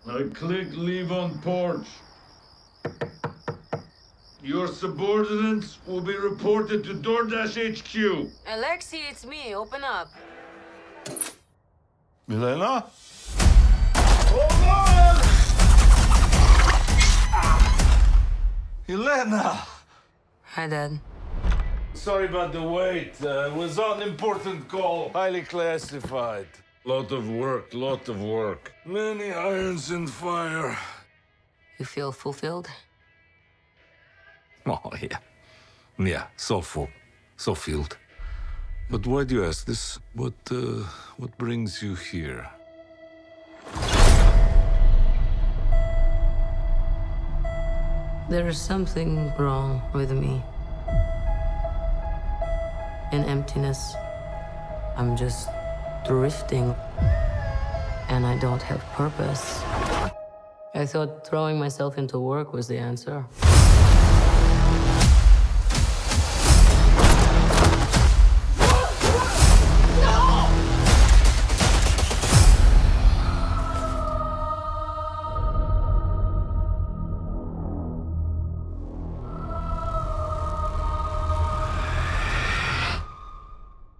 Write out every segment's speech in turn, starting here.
I click leave on porch. Your subordinates will be reported to DoorDash HQ. Alexi, it's me. Open up. Yelena? Hold on! Yelena! Hi, Dad. Sorry about the wait. It was an important call. Highly classified. Lot of work. Many irons in fire. You feel fulfilled? Oh, yeah. Yeah, so full. So filled. But why do you ask this? What brings you here? There is something wrong with me. An emptiness. I'm just drifting. And I don't have purpose. I thought throwing myself into work was the answer.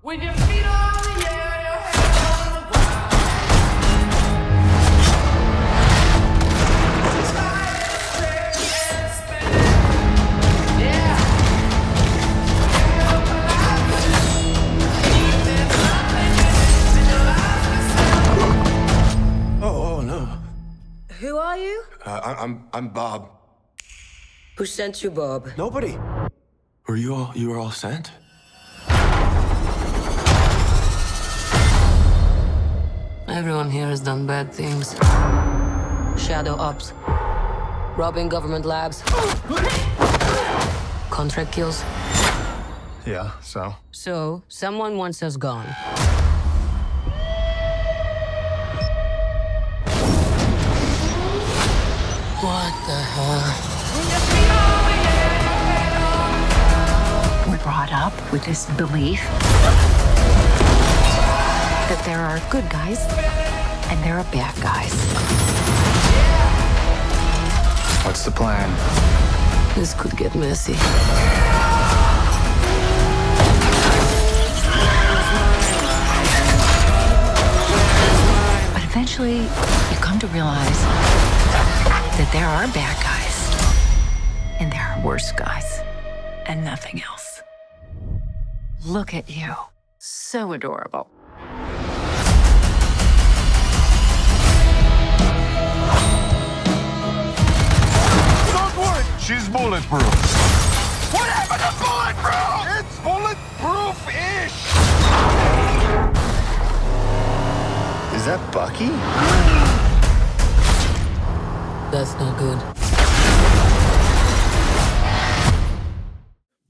With your feet on the air, your head on the ground. Sky is straight and spinning. Yeah. Oh, no. Who are you? I'm Bob. Who sent you, Bob? Nobody. You were all sent? Everyone here has done bad things. Shadow ops. Robbing government labs. Contract kills. Yeah, so? So, someone wants us gone. What the hell? We're brought up with this belief that there are good guys and there are bad guys. What's the plan? This could get messy. But eventually, you come to realize that there are bad guys and there are worse guys and nothing else. Look at you. So adorable. Don't worry, she's bulletproof. What happened to bulletproof? It's bulletproof-ish. Is that Bucky? That's not good.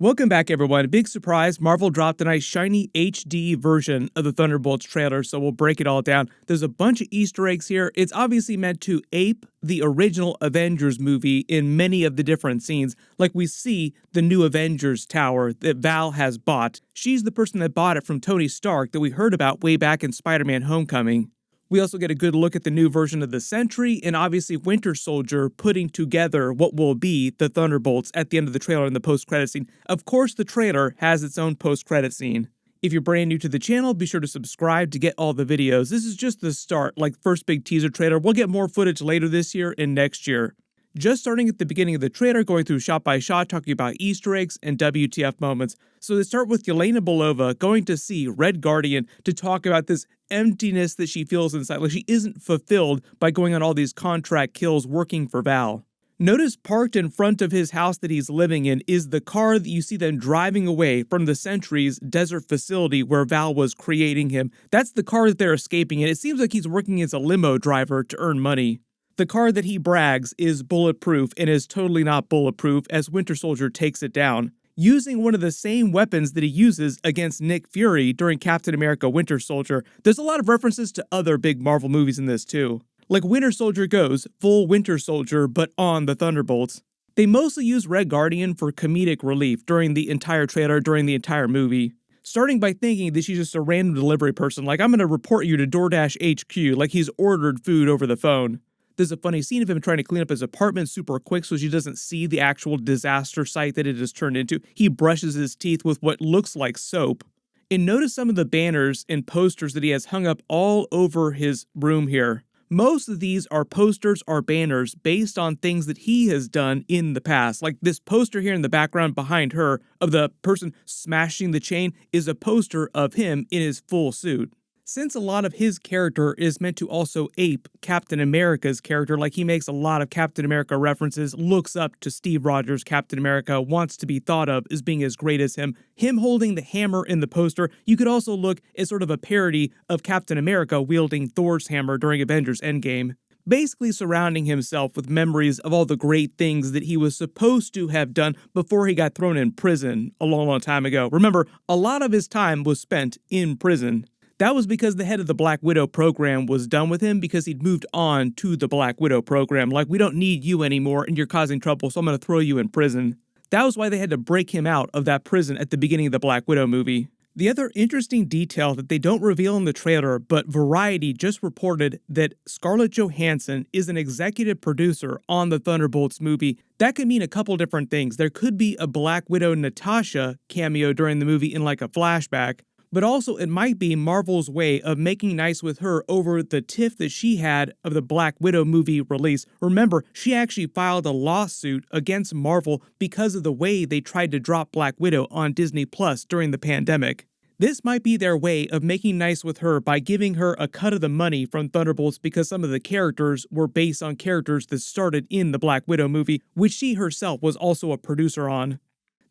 Welcome back, everyone. Big surprise, Marvel dropped a nice shiny HD version of the Thunderbolts trailer, so we'll break it all down. There's a bunch of Easter eggs here. It's obviously meant to ape the original Avengers movie in many of the different scenes. Like we see the new Avengers tower that Val has bought. She's the person that bought it from Tony Stark that we heard about way back in Spider-Man Homecoming. We also get a good look at the new version of the Sentry, and obviously Winter Soldier putting together what will be the Thunderbolts at the end of the trailer in the post-credit scene. Of course, the trailer has its own post-credit scene. If you're brand new to the channel, be sure to subscribe to get all the videos. This is just the start, like first big teaser trailer. We'll get more footage later this year and next year. Just starting at the beginning of the trailer, going through shot by shot, talking about Easter eggs and WTF moments. So they start with Yelena Belova going to see Red Guardian to talk about this emptiness that she feels inside. Like she isn't fulfilled by going on all these contract kills working for Val. Notice parked in front of his house that he's living in is the car that you see them driving away from the Sentry's desert facility where Val was creating him. That's the car that they're escaping in. It seems like he's working as a limo driver to earn money. The car that he brags is bulletproof and is totally not bulletproof as Winter Soldier takes it down, using one of the same weapons that he uses against Nick Fury during Captain America Winter Soldier. There's a lot of references to other big Marvel movies in this too. Like Winter Soldier goes, full Winter Soldier, but on the Thunderbolts. They mostly use Red Guardian for comedic relief during the entire trailer, during the entire movie. Starting by thinking that she's just a random delivery person, like I'm going to report you to DoorDash HQ, like he's ordered food over the phone. There's a funny scene of him trying to clean up his apartment super quick so she doesn't see the actual disaster site that it has turned into. He brushes his teeth with what looks like soap. And notice some of the banners and posters that he has hung up all over his room here. Most of these are posters or banners based on things that he has done in the past. Like this poster here in the background behind her of the person smashing the chain is a poster of him in his full suit. Since a lot of his character is meant to also ape Captain America's character, like he makes a lot of Captain America references, looks up to Steve Rogers' Captain America, wants to be thought of as being as great as him holding the hammer in the poster, you could also look as sort of a parody of Captain America wielding Thor's hammer during Avengers Endgame. Basically surrounding himself with memories of all the great things that he was supposed to have done before he got thrown in prison a long, long time ago. Remember, a lot of his time was spent in prison. That was because the head of the Black Widow program was done with him because he'd moved on to the Black Widow program. Like, we don't need you anymore and you're causing trouble, so I'm going to throw you in prison. That was why they had to break him out of that prison at the beginning of the Black Widow movie. The other interesting detail that they don't reveal in the trailer, but Variety just reported that Scarlett Johansson is an executive producer on the Thunderbolts movie. That could mean a couple different things. There could be a Black Widow Natasha cameo during the movie in like a flashback. But also it might be Marvel's way of making nice with her over the tiff that she had of the Black Widow movie release. Remember, she actually filed a lawsuit against Marvel because of the way they tried to drop Black Widow on Disney Plus during the pandemic. This might be their way of making nice with her by giving her a cut of the money from Thunderbolts because some of the characters were based on characters that started in the Black Widow movie, which she herself was also a producer on.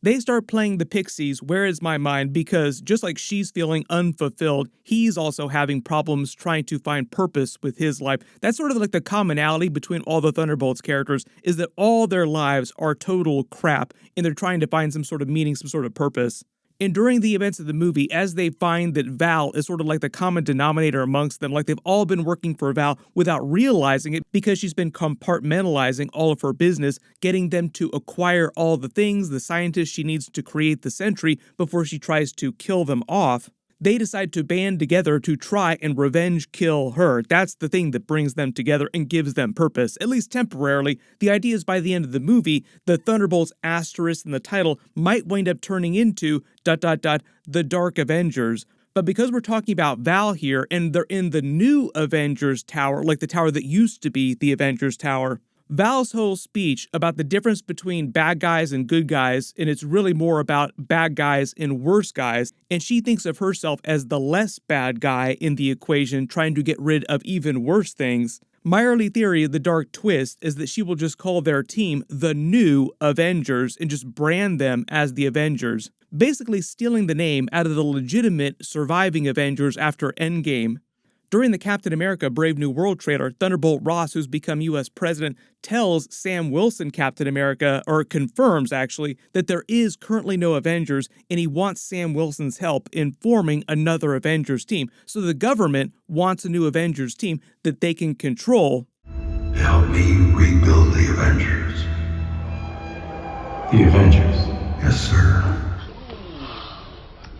They start playing the Pixies' Where Is My Mind because just like she's feeling unfulfilled, he's also having problems trying to find purpose with his life. That's sort of like the commonality between all the Thunderbolts characters is that all their lives are total crap and they're trying to find some sort of meaning, some sort of purpose. And during the events of the movie, as they find that Val is sort of like the common denominator amongst them, like they've all been working for Val without realizing it because she's been compartmentalizing all of her business, getting them to acquire all the things, the scientists she needs to create the Sentry before she tries to kill them off. They decide to band together to try and revenge kill her. That's the thing that brings them together and gives them purpose, at least temporarily. The idea is by the end of the movie, the Thunderbolts asterisk in the title might wind up turning into ... the Dark Avengers. But because we're talking about Val here, and they're in the new Avengers Tower, like the tower that used to be the Avengers Tower, Val's whole speech about the difference between bad guys and good guys, and it's really more about bad guys and worse guys, and she thinks of herself as the less bad guy in the equation, trying to get rid of even worse things. My early theory of the dark twist is that she will just call their team the New Avengers and just brand them as the Avengers, basically stealing the name out of the legitimate surviving Avengers after Endgame. During the Captain America Brave New World trailer, Thunderbolt Ross, who's become U.S. president, tells Sam Wilson Captain America, or confirms actually, that there is currently no Avengers, and he wants Sam Wilson's help in forming another Avengers team. So the government wants a new Avengers team that they can control. Help me rebuild the Avengers. The Avengers? Yes, sir.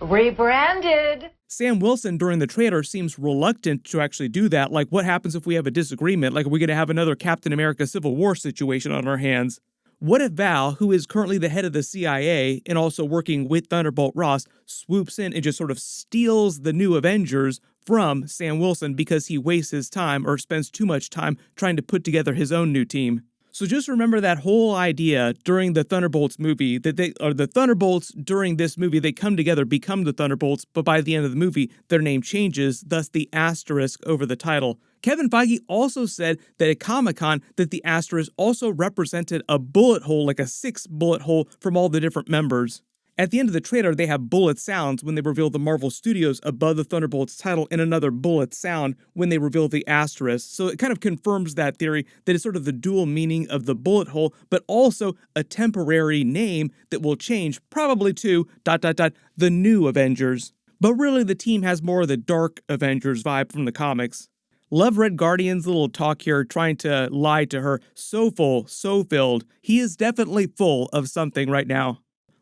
Rebranded. Sam Wilson during the trailer seems reluctant to actually do that. Like, what happens if we have a disagreement? Like, are we going to have another Captain America Civil War situation on our hands? What if Val, who is currently the head of the CIA and also working with Thunderbolt Ross, swoops in and just sort of steals the new Avengers from Sam Wilson because he wastes his time or spends too much time trying to put together his own new team? So just remember that whole idea during the Thunderbolts movie, that the Thunderbolts during this movie, they come together, become the Thunderbolts, but by the end of the movie, their name changes, thus the asterisk over the title. Kevin Feige also said that at Comic-Con that the asterisk also represented a bullet hole, like a 6 bullet hole from all the different members. At the end of the trailer, they have bullet sounds when they reveal the Marvel Studios above the Thunderbolts title and another bullet sound when they reveal the asterisk. So it kind of confirms that theory that it's sort of the dual meaning of the bullet hole, but also a temporary name that will change probably to ... the New Avengers. But really the team has more of the Dark Avengers vibe from the comics. Love Red Guardian's little talk here trying to lie to her. So full, so filled. He is definitely full of something right now.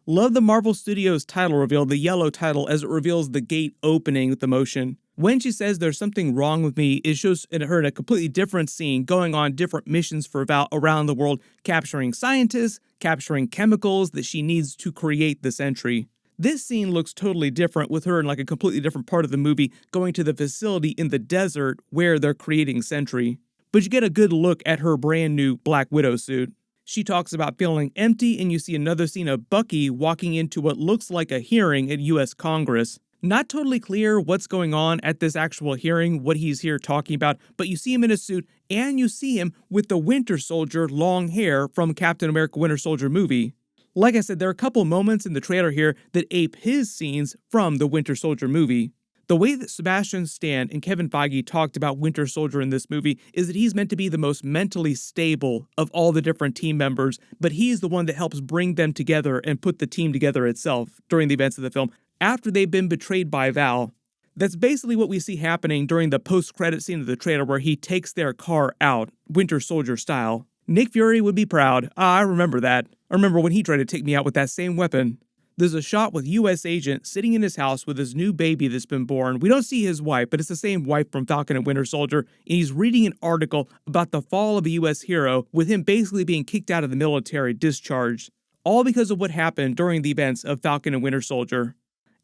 Love the Marvel Studios title reveal, the yellow title, as it reveals the gate opening with the motion. When she says there's something wrong with me, it shows her in a completely different scene, going on different missions for Val around the world, capturing scientists, capturing chemicals that she needs to create the Sentry. This scene looks totally different with her in like a completely different part of the movie, going to the facility in the desert where they're creating Sentry. But you get a good look at her brand new Black Widow suit. She talks about feeling empty, and you see another scene of Bucky walking into what looks like a hearing at US Congress. Not totally clear what's going on at this actual hearing, what he's here talking about, but you see him in a suit, and you see him with the Winter Soldier long hair from Captain America Winter Soldier movie. Like I said, there are a couple moments in the trailer here that ape his scenes from the Winter Soldier movie. The way that Sebastian Stan and Kevin Feige talked about Winter Soldier in this movie is that he's meant to be the most mentally stable of all the different team members, but he's the one that helps bring them together and put the team together itself during the events of the film, after they've been betrayed by Val. That's basically what we see happening during the post-credit scene of the trailer where he takes their car out, Winter Soldier style. Nick Fury would be proud. I remember that. I remember when he tried to take me out with that same weapon. There's a shot with US Agent sitting in his house with his new baby that's been born. We don't see his wife, but it's the same wife from Falcon and Winter Soldier, and he's reading an article about the fall of a US hero, with him basically being kicked out of the military, discharged. All because of what happened during the events of Falcon and Winter Soldier.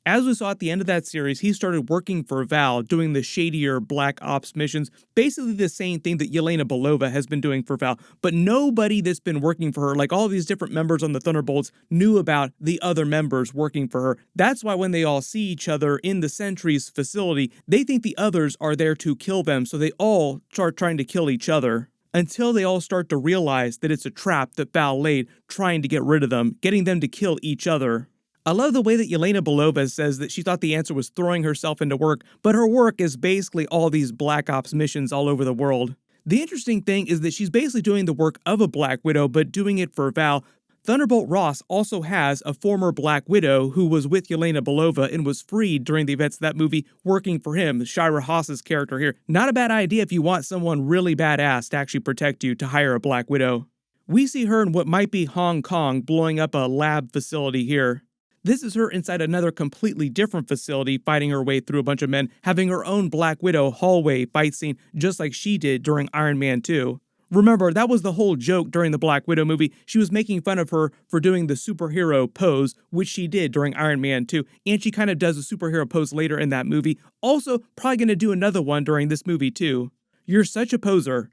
As we saw at the end of that series, he started working for Val, doing the shadier Black Ops missions, basically the same thing that Yelena Belova has been doing for Val, but nobody that's been working for her, like all these different members on the Thunderbolts, knew about the other members working for her. That's why when they all see each other in the Sentry's facility, they think the others are there to kill them, so they all start trying to kill each other. Until they all start to realize that it's a trap that Val laid, trying to get rid of them, getting them to kill each other. I love the way that Yelena Belova says that she thought the answer was throwing herself into work, but her work is basically all these Black Ops missions all over the world. The interesting thing is that she's basically doing the work of a Black Widow, but doing it for Val. Thunderbolt Ross also has a former Black Widow who was with Yelena Belova and was freed during the events of that movie, working for him, Shira Haas's character here. Not a bad idea if you want someone really badass to actually protect you, to hire a Black Widow. We see her in what might be Hong Kong, blowing up a lab facility here. This is her inside another completely different facility, fighting her way through a bunch of men, having her own Black Widow hallway fight scene, just like she did during Iron Man 2. Remember, that was the whole joke during the Black Widow movie. She was making fun of her for doing the superhero pose, which she did during Iron Man 2, and she kind of does a superhero pose later in that movie. Also, probably going to do another one during this movie too. You're such a poser.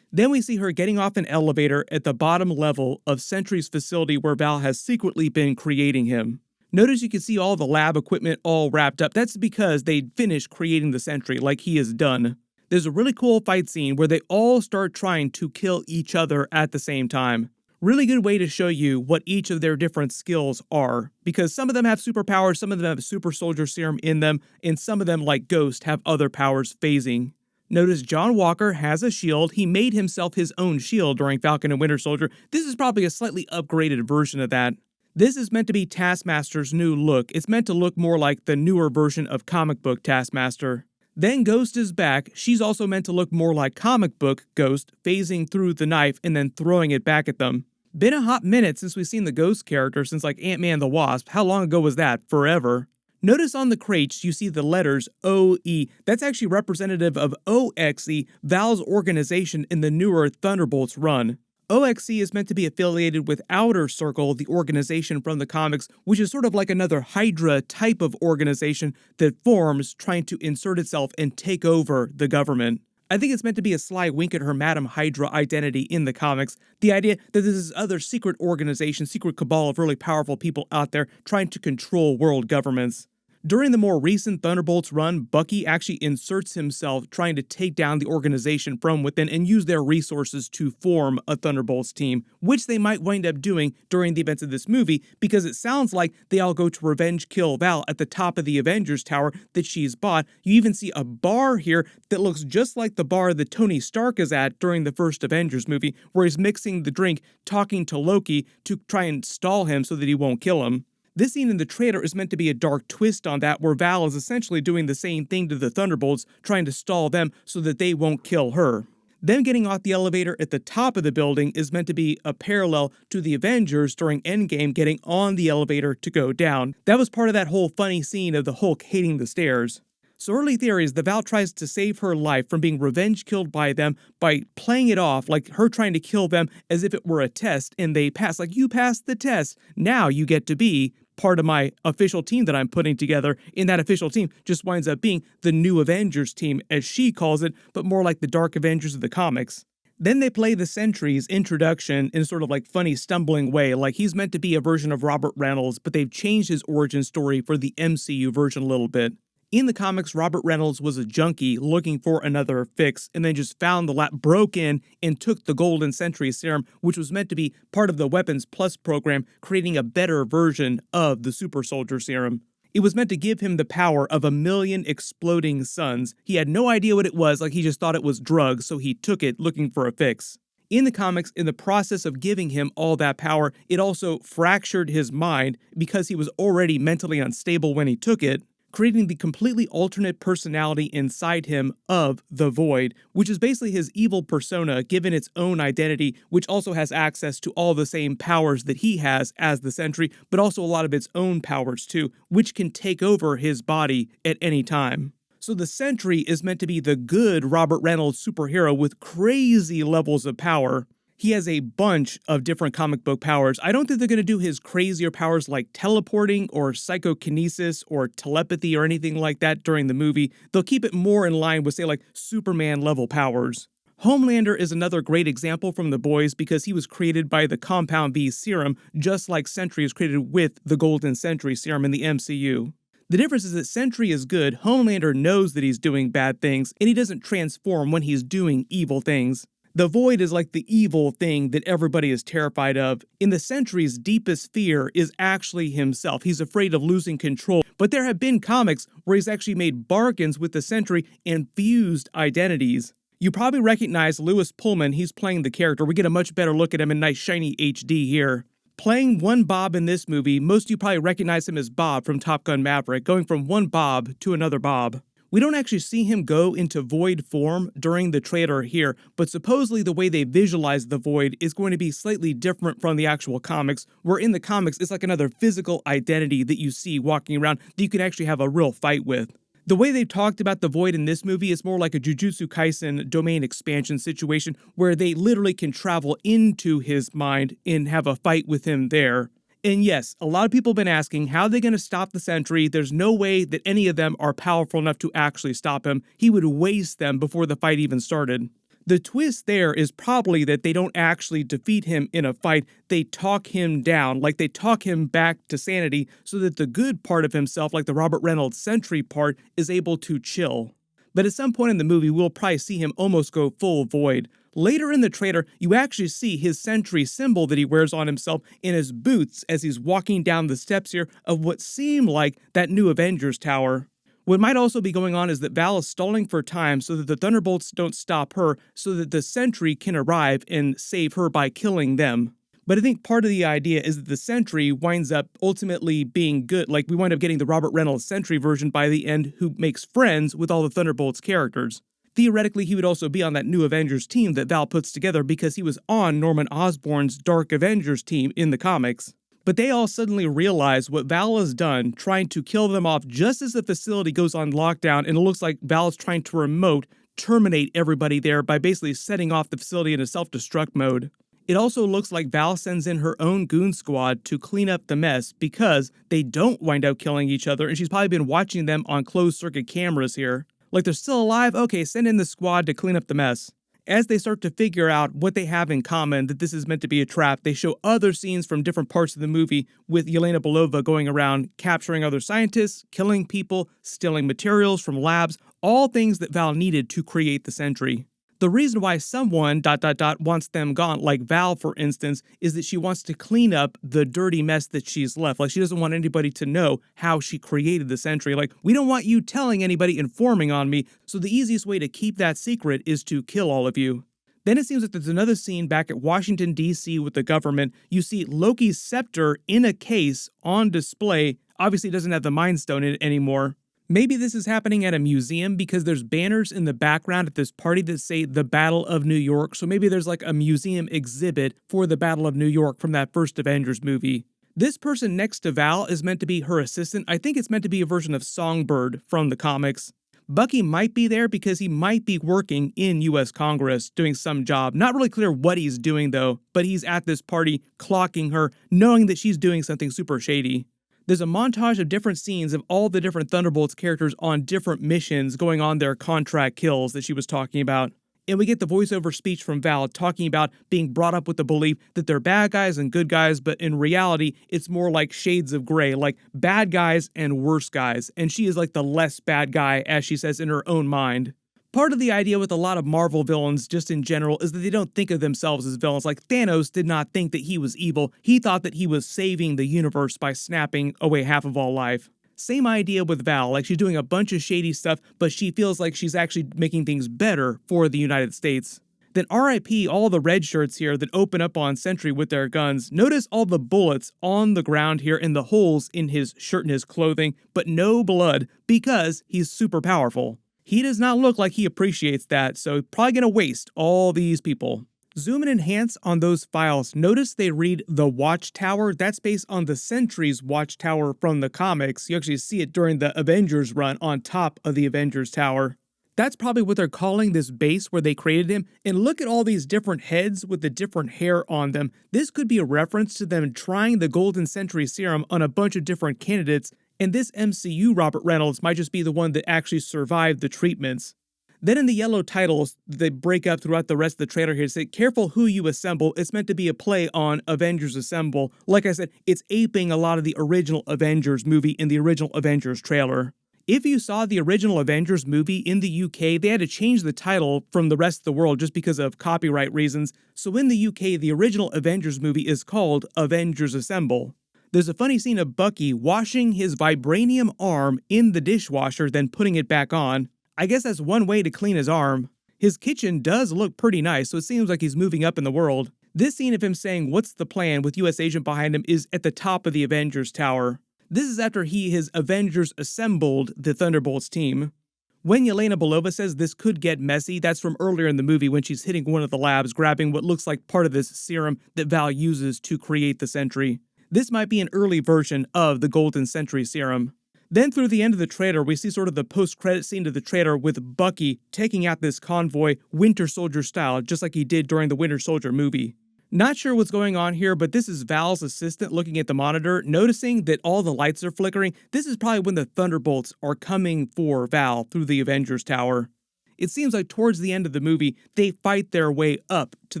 Then we see her getting off an elevator at the bottom level of Sentry's facility where Val has secretly been creating him. Notice you can see all the lab equipment all wrapped up. That's because they finished creating the Sentry like he is done. There's a really cool fight scene where they all start trying to kill each other at the same time. Really good way to show you what each of their different skills are, because some of them have superpowers, some of them have super soldier serum in them, and some of them, like Ghost, have other powers phasing. Notice John Walker has a shield. He made himself his own shield during Falcon and Winter Soldier. This is probably a slightly upgraded version of that. This is meant to be Taskmaster's new look. It's meant to look more like the newer version of comic book Taskmaster. Then Ghost is back. She's also meant to look more like comic book Ghost, phasing through the knife and then throwing it back at them. Been a hot minute since we've seen the Ghost character, since like Ant-Man the Wasp. How long ago was that? Forever. Notice on the crates you see the letters OE. That's actually representative of OXE, Val's organization in the newer Thunderbolts run. OXE is meant to be affiliated with Outer Circle, the organization from the comics, which is sort of like another Hydra type of organization that forms trying to insert itself and take over the government. I think it's meant to be a sly wink at her Madam Hydra identity in the comics. The idea that there's this other secret organization, secret cabal of really powerful people out there trying to control world governments. During the more recent Thunderbolts run, Bucky actually inserts himself trying to take down the organization from within and use their resources to form a Thunderbolts team, which they might wind up doing during the events of this movie, because it sounds like they all go to revenge kill Val at the top of the Avengers tower that she's bought. You even see a bar here that looks just like the bar that Tony Stark is at during the first Avengers movie, where he's mixing the drink, talking to Loki to try and stall him so that he won't kill him. This scene in the trailer is meant to be a dark twist on that, where Val is essentially doing the same thing to the Thunderbolts, trying to stall them so that they won't kill her. Them getting off the elevator at the top of the building is meant to be a parallel to the Avengers during Endgame getting on the elevator to go down. That was part of that whole funny scene of the Hulk hating the stairs. So early theory is that Val tries to save her life from being revenge killed by them by playing it off like her trying to kill them as if it were a test, and they pass. Like, you passed the test, now you get to be part of my official team that I'm putting together. And that official team just winds up being the New Avengers team, as she calls it, but more like the Dark Avengers of the comics. Then they play the Sentry's introduction in a sort of like funny stumbling way, like he's meant to be a version of Robert Reynolds, but they've changed his origin story for the MCU version a little bit. In the comics, Robert Reynolds was a junkie looking for another fix, and then just found the lab, broke in, and took the Golden Sentry serum, which was meant to be part of the Weapons Plus program, creating a better version of the Super Soldier Serum. It was meant to give him the power of 1,000,000 exploding suns. He had no idea what it was, like he just thought it was drugs, so he took it looking for a fix. In the comics, in the process of giving him all that power, it also fractured his mind because he was already mentally unstable when he took it, creating the completely alternate personality inside him of the Void, which is basically his evil persona given its own identity, which also has access to all the same powers that he has as the Sentry, but also a lot of its own powers too, which can take over his body at any time. So the Sentry is meant to be the good Robert Reynolds superhero with crazy levels of power. He has a bunch of different comic book powers. I don't think they're going to do his crazier powers like teleporting or psychokinesis or telepathy or anything like that during the movie. They'll keep it more in line with, say, like Superman level powers. Homelander is another great example from The Boys because he was created by the Compound V serum, just like Sentry is created with the Golden Sentry serum in the MCU. The difference is that Sentry is good, Homelander knows that he's doing bad things, and he doesn't transform when he's doing evil things. The Void is like the evil thing that everybody is terrified of. In the Sentry's deepest fear is actually himself. He's afraid of losing control. But there have been comics where he's actually made bargains with the Sentry and fused identities. You probably recognize Lewis Pullman. He's playing the character. We get a much better look at him in nice shiny HD here. Playing one Bob in this movie, most of you probably recognize him as Bob from Top Gun Maverick, going from one Bob to another Bob. We don't actually see him go into Void form during the trailer here, but supposedly the way they visualize the Void is going to be slightly different from the actual comics, where in the comics it's like another physical identity that you see walking around that you can actually have a real fight with. The way they've talked about the Void in this movie is more like a Jujutsu Kaisen domain expansion situation where they literally can travel into his mind and have a fight with him there. And yes, a lot of people have been asking, how are they going to stop the Sentry? There's no way that any of them are powerful enough to actually stop him. He would waste them before the fight even started. The twist there is probably that they don't actually defeat him in a fight. They talk him down, like they talk him back to sanity so that the good part of himself, like the Robert Reynolds Sentry part, is able to chill. But at some point in the movie, we'll probably see him almost go full Void. Later in the trailer, you actually see his Sentry symbol that he wears on himself in his boots as he's walking down the steps here of what seem like that new Avengers tower. What might also be going on is that Val is stalling for time so that the Thunderbolts don't stop her, so that the Sentry can arrive and save her by killing them. But I think part of the idea is that the Sentry winds up ultimately being good, like we wind up getting the Robert Reynolds Sentry version by the end who makes friends with all the Thunderbolts characters. Theoretically, he would also be on that new Avengers team that Val puts together because he was on Norman Osborn's Dark Avengers team in the comics. But they all suddenly realize what Val has done, trying to kill them off just as the facility goes on lockdown, and it looks like Val is trying to terminate everybody there by basically setting off the facility in a self-destruct mode. It also looks like Val sends in her own goon squad to clean up the mess because they don't wind up killing each other, and she's probably been watching them on closed-circuit cameras here. Like they're still alive? Okay, send in the squad to clean up the mess. As they start to figure out what they have in common, that this is meant to be a trap, they show other scenes from different parts of the movie with Yelena Belova going around capturing other scientists, killing people, stealing materials from labs, all things that Val needed to create the Sentry. The reason why someone ... wants them gone, like Val for instance, is that she wants to clean up the dirty mess that she's left. Like she doesn't want anybody to know how she created the Sentry. Like, we don't want you telling anybody, informing on me, so the easiest way to keep that secret is to kill all of you. Then it seems that there's another scene back at Washington, D.C. with the government. You see Loki's scepter in a case on display. Obviously it doesn't have the Mind Stone in it anymore. Maybe this is happening at a museum because there's banners in the background at this party that say the Battle of New York. So maybe there's like a museum exhibit for the Battle of New York from that first Avengers movie. This person next to Val is meant to be her assistant. I think it's meant to be a version of Songbird from the comics. Bucky might be there because he might be working in US Congress doing some job. Not really clear what he's doing though, but he's at this party clocking her, knowing that she's doing something super shady. There's a montage of different scenes of all the different Thunderbolts characters on different missions going on their contract kills that she was talking about. And we get the voiceover speech from Val talking about being brought up with the belief that they're bad guys and good guys, but in reality, it's more like shades of gray, like bad guys and worse guys. And she is like the less bad guy, as she says in her own mind. Part of the idea with a lot of Marvel villains, just in general, is that they don't think of themselves as villains. Like Thanos did not think that he was evil. He thought that he was saving the universe by snapping away half of all life. Same idea with Val, like she's doing a bunch of shady stuff, but she feels like she's actually making things better for the United States. Then RIP all the red shirts here that open up on Sentry with their guns. Notice all the bullets on the ground here and the holes in his shirt and his clothing, but no blood because he's super powerful. He does not look like he appreciates that, so probably gonna waste all these people. Zoom and enhance on those files. Notice they read the Watchtower. That's based on the Sentry's Watchtower from the comics. You actually see it during the Avengers run on top of the Avengers Tower. That's probably what they're calling this base where they created him. And look at all these different heads with the different hair on them. This could be a reference to them trying the Golden Sentry serum on a bunch of different candidates. And this MCU Robert Reynolds might just be the one that actually survived the treatments. Then in the yellow titles, they break up throughout the rest of the trailer here. Say, careful who you assemble. It's meant to be a play on Avengers Assemble. Like I said, it's aping a lot of the original Avengers movie in the original Avengers trailer. If you saw the original Avengers movie in the UK, they had to change the title from the rest of the world just because of copyright reasons. So in the UK, the original Avengers movie is called Avengers Assemble. There's a funny scene of Bucky washing his vibranium arm in the dishwasher, then putting it back on. I guess that's one way to clean his arm. His kitchen does look pretty nice, so it seems like he's moving up in the world. This scene of him saying, "What's the plan?" with US Agent behind him is at the top of the Avengers Tower. This is after he has Avengers assembled the Thunderbolts team. When Yelena Belova says this could get messy, that's from earlier in the movie when she's hitting one of the labs, grabbing what looks like part of this serum that Val uses to create the Sentry. This might be an early version of the Golden Sentry serum. Then through the end of the trailer, we see sort of the post-credit scene to the trailer with Bucky taking out this convoy Winter Soldier style, just like he did during the Winter Soldier movie. Not sure what's going on here, but this is Val's assistant looking at the monitor, noticing that all the lights are flickering. This is probably when the Thunderbolts are coming for Val through the Avengers Tower. It seems like towards the end of the movie, they fight their way up to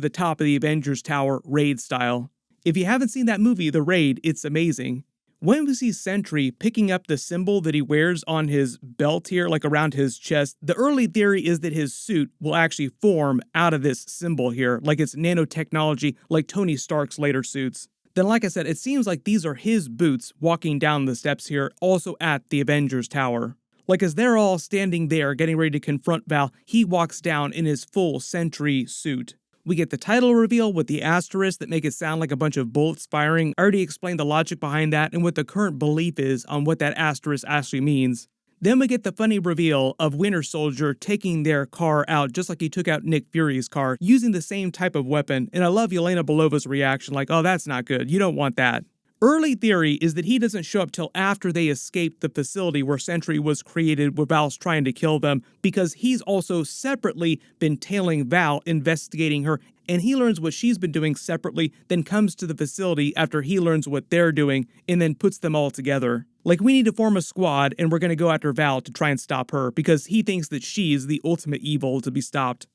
the top of the Avengers Tower raid style. If you haven't seen that movie, The Raid, it's amazing. When we see Sentry picking up the symbol that he wears on his belt here, like around his chest, the early theory is that his suit will actually form out of this symbol here, like it's nanotechnology, like Tony Stark's later suits. Then, like I said, it seems like these are his boots walking down the steps here, also at the Avengers Tower. Like as they're all standing there getting ready to confront Val, he walks down in his full Sentry suit. We get the title reveal with the asterisk that make it sound like a bunch of bullets firing. I already explained the logic behind that and what the current belief is on what that asterisk actually means. Then we get the funny reveal of Winter Soldier taking their car out just like he took out Nick Fury's car, using the same type of weapon. And I love Yelena Belova's reaction, like, oh, that's not good. You don't want that. Early theory is that he doesn't show up till after they escape the facility where Sentry was created, where Val's trying to kill them, because he's also separately been tailing Val, investigating her, and he learns what she's been doing separately, then comes to the facility after he learns what they're doing, and then puts them all together. Like, we need to form a squad, and we're going to go after Val to try and stop her, because he thinks that she's the ultimate evil to be stopped.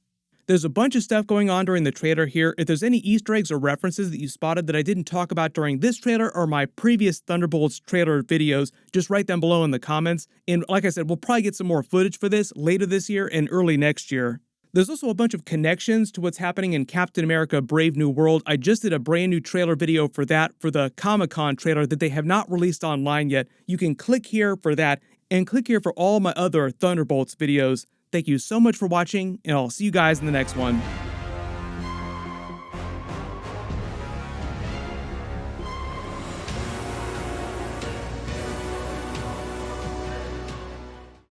There's a bunch of stuff going on during the trailer here. If there's any Easter eggs or references that you spotted that I didn't talk about during this trailer or my previous Thunderbolts trailer videos, just write them below in the comments. And like I said, we'll probably get some more footage for this later this year and early next year. There's also a bunch of connections to what's happening in Captain America Brave New World. I just did a brand new trailer video for that, for the Comic-Con trailer that they have not released online yet. You can click here for that and click here for all my other Thunderbolts videos. Thank you so much for watching, and I'll see you guys in the next one.